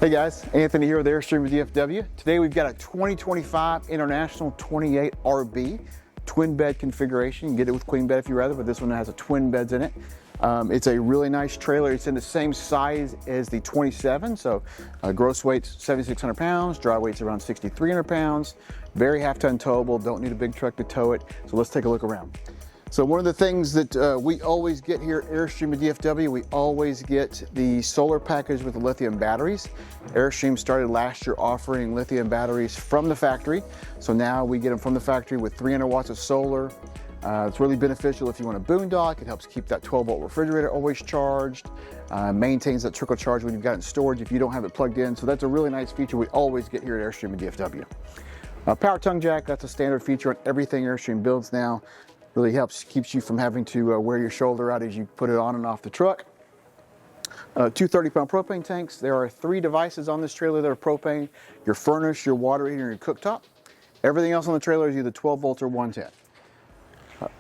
Hey guys, Anthony here with Airstream DFW. Today we've got a 2025 International 28 RV twin bed configuration. You can get it with queen bed if you rather, but this one has a twin beds in it. It's a really nice trailer. It's in the same size as the 27, so gross weight's 7,600 pounds, dry weight's around 6,300 pounds. Very half-ton towable, don't need a big truck to tow it. So let's take a look around. So one of the things that we always get here at Airstream at DFW, we always get the solar package with the lithium batteries. Airstream started last year offering lithium batteries from the factory. So now we get them from the factory with 300 watts of solar. It's really beneficial if you want to boondock. It helps keep that 12-volt refrigerator always charged, maintains that trickle charge when you've got it in storage if you don't have it plugged in. So that's a really nice feature we always get here at Airstream at DFW. Power tongue jack, that's a standard feature on everything Airstream builds now. Really keeps you from having to wear your shoulder out as you put it on and off the truck. Two 30-pound propane tanks. There are 3 devices on this trailer that are propane: your furnace, your water heater, and your cooktop. Everything else on the trailer is either 12 volts or 110.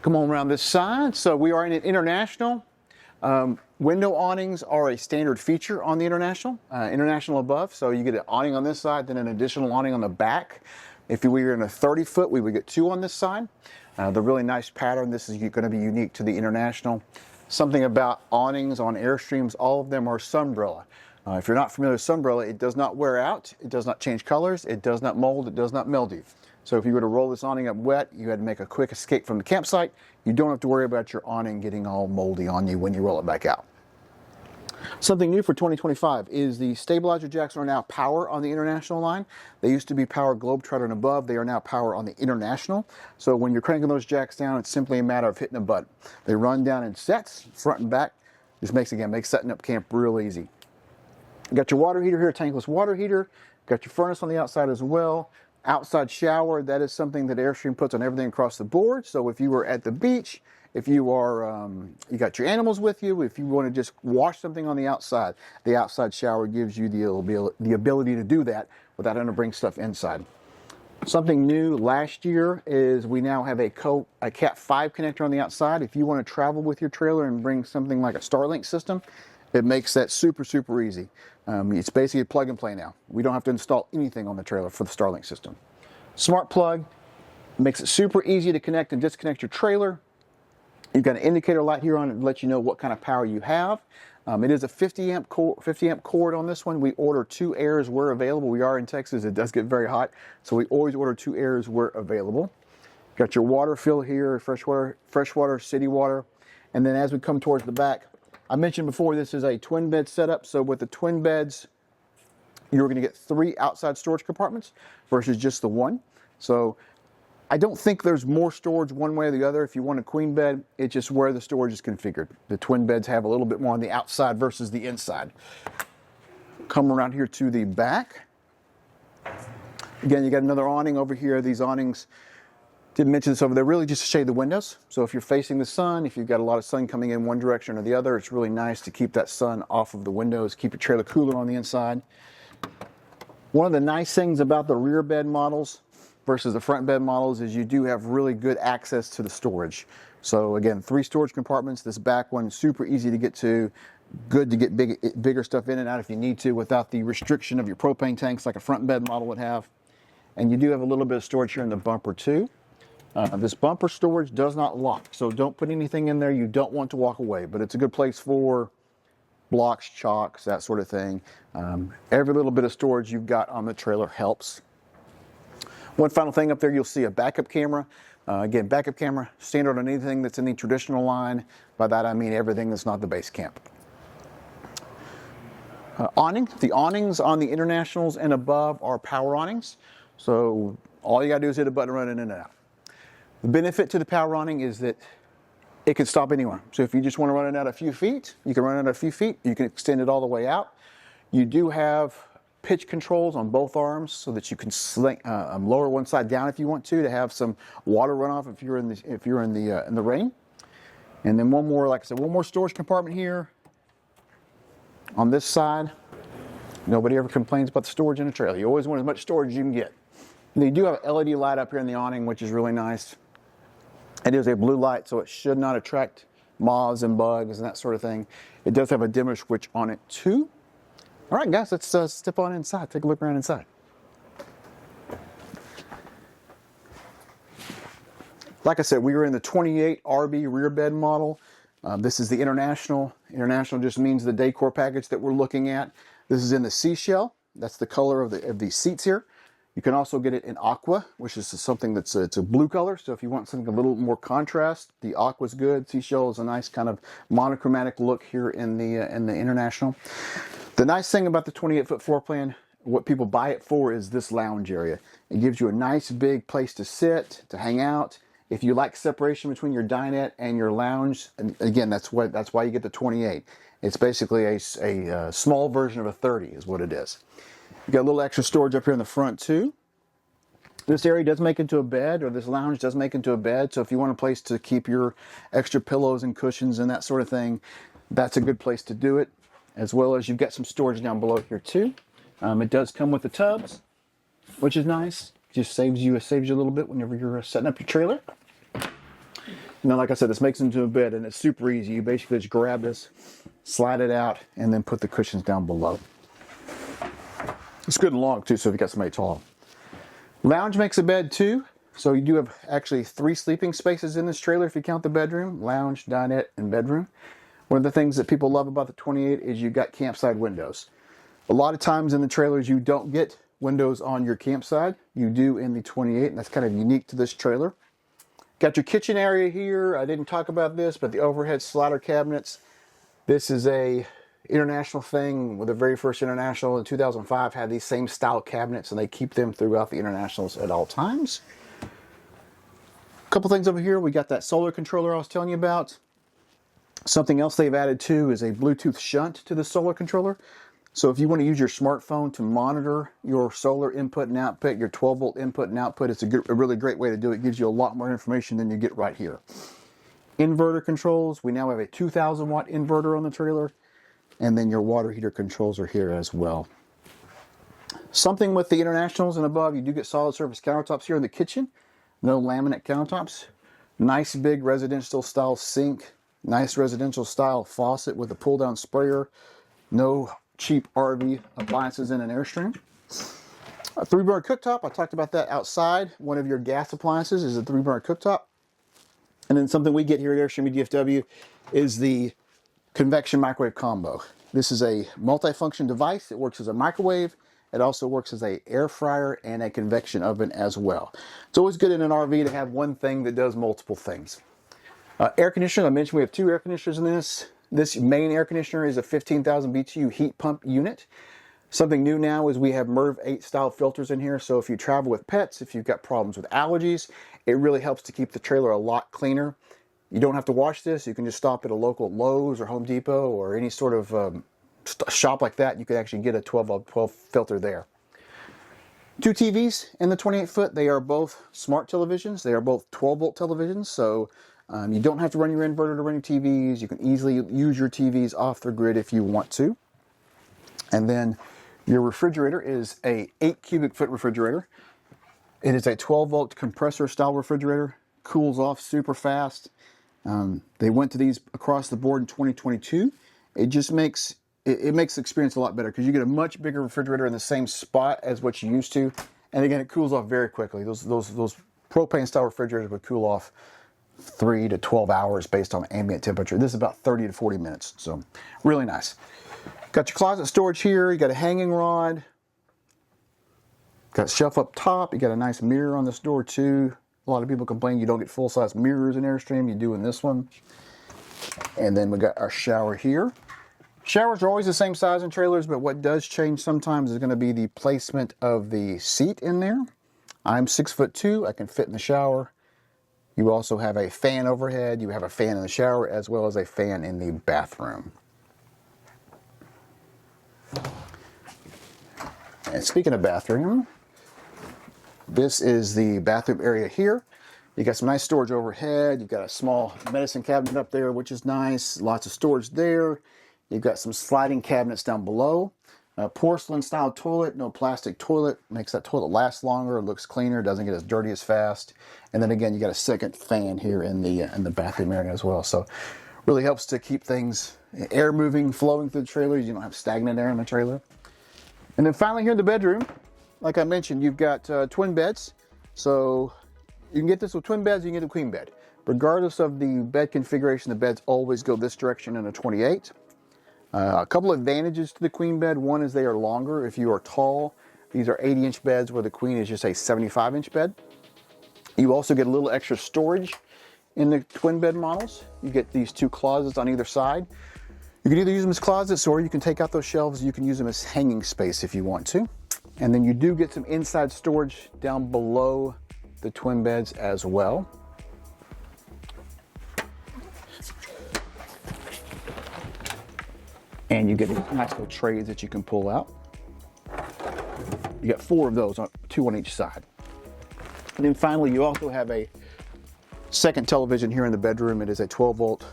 Come on around this side. So we are in an International. Window awnings are a standard feature on the International. International above, so you get an awning on this side, then an additional awning on the back. If we were in a 30-foot, we would get 2 on this side. The really nice pattern, this is going to be unique to the International. Something about awnings on Airstreams, all of them are sunbrella. If you're not familiar with sunbrella, it does not wear out, it does not change colors, it does not mold, it does not mildew. So if you were to roll this awning up wet, you had to make a quick escape from the campsite, you don't have to worry about your awning getting all moldy on you when you roll it back out. Something new for 2025 is the stabilizer jacks are now power on the International line. They used to be power Globetrotter and above. They are now power on the International. So when you're cranking those jacks down, it's simply a matter of hitting a button. They run down in sets, front and back. Just makes setting up camp real easy. You got your water heater here, tankless water heater. Got your furnace on the outside as well. Outside shower, that is something that Airstream puts on everything across the board. So if you were at the beach, if you are, you got your animals with you, if you want to just wash something on the outside shower gives you the ability to do that without having to bring stuff inside. Something new last year is we now have a Cat 5 connector on the outside. If you want to travel with your trailer and bring something like a Starlink system, it makes that super, super easy. It's basically a plug and play now. We don't have to install anything on the trailer for the Starlink system. Smart plug makes it super easy to connect and disconnect your trailer. You've got an indicator light here on it to let you know what kind of power you have. It is a 50 amp cord on this one. We order 2 airs where available. We are in Texas, it does get very hot, so we always order 2 airs where available. Got your water fill here, freshwater, city water. And then as we come towards the back, I mentioned before this is a twin bed setup. So with the twin beds, you're gonna get 3 outside storage compartments versus just the 1. So I don't think there's more storage one way or the other. If you want a queen bed, it's just where the storage is configured. The twin beds have a little bit more on the outside versus the inside. Come around here to the back. Again, you got another awning over here. These awnings, didn't mention this over there, really just to shade the windows. So if you're facing the sun, if you've got a lot of sun coming in one direction or the other, it's really nice to keep that sun off of the windows, keep your trailer cooler on the inside. One of the nice things about the rear bed models versus the front bed models is you do have really good access to the storage. So again, 3 storage compartments. This back one, super easy to get to. Good to get bigger stuff in and out if you need to without the restriction of your propane tanks like a front bed model would have. And you do have a little bit of storage here in the bumper too. This bumper storage does not lock, so don't put anything in there you don't want to walk away, but it's a good place for blocks, chalks, that sort of thing. Every little bit of storage you've got on the trailer helps. One final thing up there, you'll see a backup camera. Again, backup camera, standard on anything that's in the traditional line. By that I mean everything that's not the base camp. Awning. The awnings on the Internationals and above are power awnings. So all you gotta do is hit a button, run in and out. The benefit to the power awning is that it can stop anywhere. So if you just want to run it out a few feet, you can run it out a few feet. You can extend it all the way out. You do have pitch controls on both arms so that you can lower one side down if you want to have some water runoff if you're in the rain. And then one more, like I said, one more storage compartment here on this side. Nobody ever complains about the storage in a trailer. You always want as much storage as you can get. And you do have an LED light up here in the awning, which is really nice. It is a blue light, so it should not attract moths and bugs and that sort of thing. It does have a dimmer switch on it too. All right, guys, let's step on inside, take a look around inside. Like I said, we were in the 28 RV rear bed model. This is the International. International just means the decor package that we're looking at. This is in the seashell. That's the color of the seats here. You can also get it in aqua, which is something that's it's a blue color. So if you want something a little more contrast, the aqua is good. Seashell is a nice kind of monochromatic look here in the International. The nice thing about the 28-foot floor plan, what people buy it for, is this lounge area. It gives you a nice big place to sit, to hang out. If you like separation between your dinette and your lounge, and again, that's why you get the 28. It's basically a small version of a 30 is what it is. You got a little extra storage up here in the front too. This area does make into a bed, or this lounge does make into a bed. So if you want a place to keep your extra pillows and cushions and that sort of thing, that's a good place to do it. As well as you've got some storage down below here too. It does come with the tubs, which is nice. Just saves you a little bit whenever you're setting up your trailer. Now, like I said, this makes it into a bed, and it's super easy. You basically just grab this, slide it out, and then put the cushions down below. It's good and long too, so if you got somebody tall. Lounge makes a bed too, so you do have actually 3 sleeping spaces in this trailer if you count the bedroom: lounge, dinette, and bedroom. One of the things that people love about the 28 is you've got campside windows. A lot of times in the trailers you don't get windows on your campside. You do in the 28, and that's kind of unique to this trailer. Got your kitchen area here. I didn't talk about this, but the overhead slider cabinets. This is a International thing. With the very first International in 2005 had these same style cabinets, and they keep them throughout the Internationals at all times. A couple things over here. We got that solar controller I was telling you about. Something else they've added too is a Bluetooth shunt to the solar controller. So if you want to use your smartphone to monitor your solar input and output, your 12-volt input and output, it's a really great way to do it. It gives you a lot more information than you get right here. Inverter controls. We now have a 2,000-watt inverter on the trailer. And then your water heater controls are here as well. Something with the Internationals and above, you do get solid surface countertops here in the kitchen. No laminate countertops. Nice big residential style sink. Nice residential style faucet with a pull down sprayer. No cheap RV appliances in an Airstream. A 3-burner cooktop. I talked about that outside. One of your gas appliances is a 3-burner cooktop. And then something we get here at Airstream DFW is the convection microwave combo. This is a multifunction device. It works as a microwave. It also works as an air fryer and a convection oven as well. It's always good in an RV to have one thing that does multiple things. Air conditioner. I mentioned we have 2 air conditioners in this. This main air conditioner is a 15,000 BTU heat pump unit. Something new now is we have MERV 8 style filters in here. So if you travel with pets, if you've got problems with allergies, it really helps to keep the trailer a lot cleaner. You don't have to wash this. You can just stop at a local Lowe's or Home Depot or any sort of shop like that. You could actually get a 12 filter there. 2 TVs in the 28-foot. They are both smart televisions. They are both 12-volt televisions. So you don't have to run your inverter to run your TVs. You can easily use your TVs off the grid if you want to. And then your refrigerator is a 8 cubic foot refrigerator. It is a 12-volt compressor style refrigerator. Cools off super fast. They went to these across the board in 2022. It just makes the experience a lot better because you get a much bigger refrigerator in the same spot as what you used to. And again, it cools off very quickly. Those propane style refrigerators would cool off 3 to 12 hours based on ambient temperature. This is about 30 to 40 minutes. So really nice. Got your closet storage here. You got a hanging rod. Got a shelf up top. You got a nice mirror on this door too. A lot of people complain you don't get full-size mirrors in Airstream. You do in this one. And then we got our shower here. Showers are always the same size in trailers, but what does change sometimes is going to be the placement of the seat in there. I'm 6'2". I can fit in the shower. You also have a fan overhead. You have a fan in the shower as well as a fan in the bathroom. And speaking of bathroom, this is the bathroom area here. You got some nice storage overhead. You've got a small medicine cabinet up there, which is nice. Lots of storage there. You've got some sliding cabinets down below. A porcelain style toilet, no plastic toilet. Makes that toilet last longer, looks cleaner, doesn't get as dirty as fast. And then again, you got a second fan here in the bathroom area as well. So really helps to keep things air moving, flowing through the trailer. You don't have stagnant air in the trailer. And then finally here in the bedroom, like I mentioned, you've got twin beds. So you can get this with twin beds, you can get a queen bed. Regardless of the bed configuration, the beds always go this direction in a 28. A couple of advantages to the queen bed. One is they are longer. If you are tall, these are 80-inch beds where the queen is just a 75-inch bed. You also get a little extra storage in the twin bed models. You get these two closets on either side. You can either use them as closets or you can take out those shelves. You can use them as hanging space if you want to. And then you do get some inside storage down below the twin beds as well. And you get these nice little trays that you can pull out. You got 4 of those, 2 on each side. And then finally, you also have a second television here in the bedroom. It is a 12-volt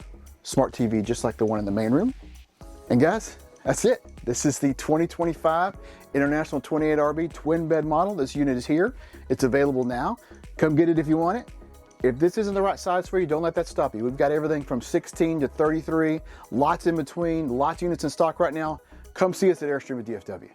smart TV, just like the one in the main room. And guys, that's it. This is the 2025 International 28 RV twin bed model. This unit is here. It's available now. Come get it if you want it. If this isn't the right size for you, don't let that stop you. We've got everything from 16 to 33, lots in between, lots of units in stock right now. Come see us at Airstream at DFW.